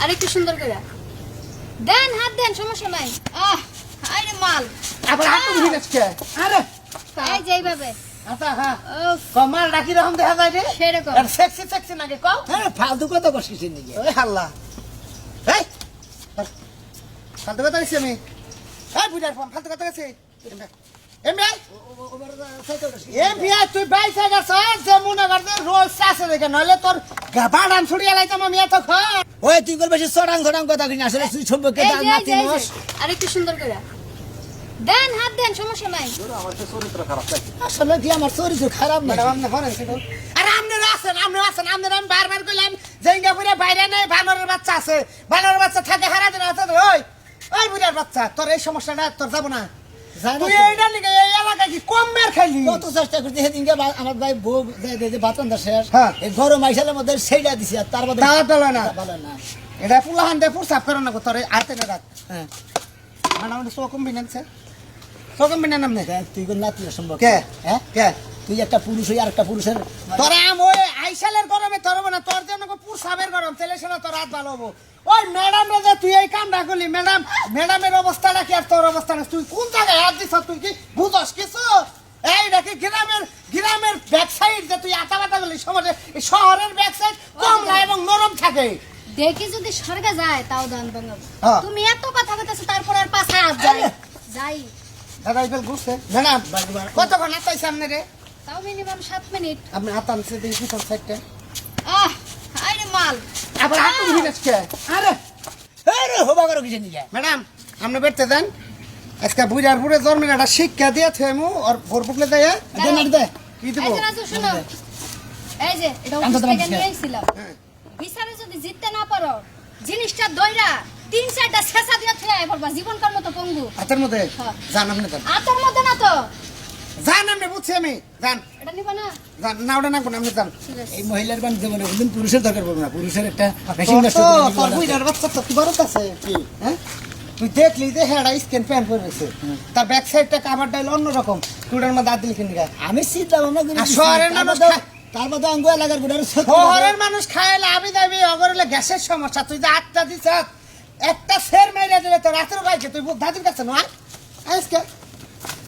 আরেকটু সুন্দর করে দেন, হাত দেন, সমস্যা নাই। আরে মাল আবার হাত ঘুরে যাচ্ছে। আরে এই যে এইভাবে আচ্ছা হ্যাঁ উফ, কমাল রাখি রকম দেখা যায় রে। সেরকম। আর সেক্সি সেক্সি নাকি কও? হ্যাঁ ফালতু কথা বসিস নিজে। ওই হাল্লা এই ফালতু কথা কইছি আমি। এই বুঝার ফোন ফালতু কথা কইছি। এমবি এমবি তুই বাইসা গেছ যে মনে করতে রোজ চাষে দেখে নইলে তোর বাড়ান ছড়িয়ে লাইতাম আমি এত খা। ওই তুই করবে চড়াং চড়াং কথা কিনা আসলে তুই সম্পর্কে এই জান যে, না এই যে, তুই এই যে, আরেকটু সুন্দর করে দেন, হাত দেন, সমস্যা নাই। আমার তো চরিত্র খারাপ লাগে। আসলে কি আমার চরিত্র খারাপ না ম্যাডাম আপনি ফোন এসে আরে আপনারা আছেন আপনারা আমি বারবার কইলাম সিঙ্গাপুরে বাইরে নেই বানরের বাচ্চা আছে বানরের বাচ্চা থাকে হারা দিন আছে ওই ওই বুড়ার বাচ্চা তোর এই সমস্যাটা তোর যাব না তুই এইটা লিখে এই এলাকা কি কম মের খাইলি কত চেষ্টা করতে সেদিনকে আমার ভাই বউ যে বাতনটা শেষ হ্যাঁ। এই গরম আইসালের মধ্যে সেইটা দিছি আর তার মধ্যে দাওয়াত দিলো না। ভালো না। এটা পুলাহান দিয়ে পুরসাপ করে না তোর আতে না রাত হ্যাঁ ম্যাডাম চকম বিনানছে চকম বিনান নাম দেখ, তুই কোন নাতি সম্ভব কে হ্যাঁ কে তুই একটা পুরুষ হই আর একটা পুরুষের তোরা আম ওই আইসালের গরমে তোর না তোর জন্য পুরসাবের গরম তেলে শোনা তোর রাত ভালো হবো ওই ম্যাডাম যে তুই এই কামটা করলি ম্যাডামের অবস্থাটা কি আর তোর অবস্থাটা তুই কোন জায়গায় হাত দিছ তুই কি বুঝস কিছু এই নাকি গ্রামের ব্যাক সাইড যে তুই আতা বাতা করলি সমাজে এই শহরের ব্যাক সাইড কমলা এবং নরম থাকে দেখি যদি স্বর্গে যায় তাও দান বাঙাবো। হ্যাঁ। তুমি এত কথা বলতেছো তারপর আর পাশে হাত যাই যাই দাদা ইফেল ঘুরছে ম্যাডাম কতক্ষণ আতাই সামনে রে তাও মিনিমাম 7 মিনিট। আপনি আতানছে দেখি তোর সাইডটা আরে মাল আবার হাত ঘুরে যাচ্ছে আরে আরে হবা করো কিছু নিজে ম্যাডাম আপনি বেরতে দেন আজকে বুড়ার বুড়ে জন্মের একটা শিক্ষা দিয়েছে আমি ওর ভোর বুকলে দেয় দে কি এই দেবো যে রাজু শোনো, এই যে এটা আমি তো অফিস থেকে তোমার নিয়ে আইছিলাম। হ্যাঁ। বিচারে যদি জিততে না পারো জিনিসটা দইরা 3-4টা ছেঁচা দিয়ে থুয়ে পড়বা জীবনকার মতো পঙ্গু। হাতের মধ্যে হ্যাঁ। যান আপনি যান আতর মধ্যে না তো যান আপনি বুঝছি আমি যান এটা নিবা না। যান না ওটা না কোন আপনি যান ঠিক আছে। এই মহিলার বান যেমন একদিন পুরুষের দরকার পড়বে না পুরুষের একটা মেশিন নষ্ট তোর করে তোর দিব। বুড়ার বাচ্চা তো কি বড় আছে হ্যাঁ তুই দেখলি যে হ্যাঁ স্ক্যান প্যান করে রয়েছে তার ব্যাক সাইডটা কাভার ডাইল অন্যরকম টুডার মধ্যে দাঁত দিল কিনে আমি চিন্তা ভাবনা করি আর শহরের মানুষ তার মধ্যে অঙ্গ এলাকার গুড়ার শহরের মানুষ খাইলে আমি দাবি অগরলে গ্যাসের সমস্যা তুই যে আটটা দিছ একটা সের মাইরা দিলে তো রাতের বাইকে তুই দাদির কাছে নয় আজকে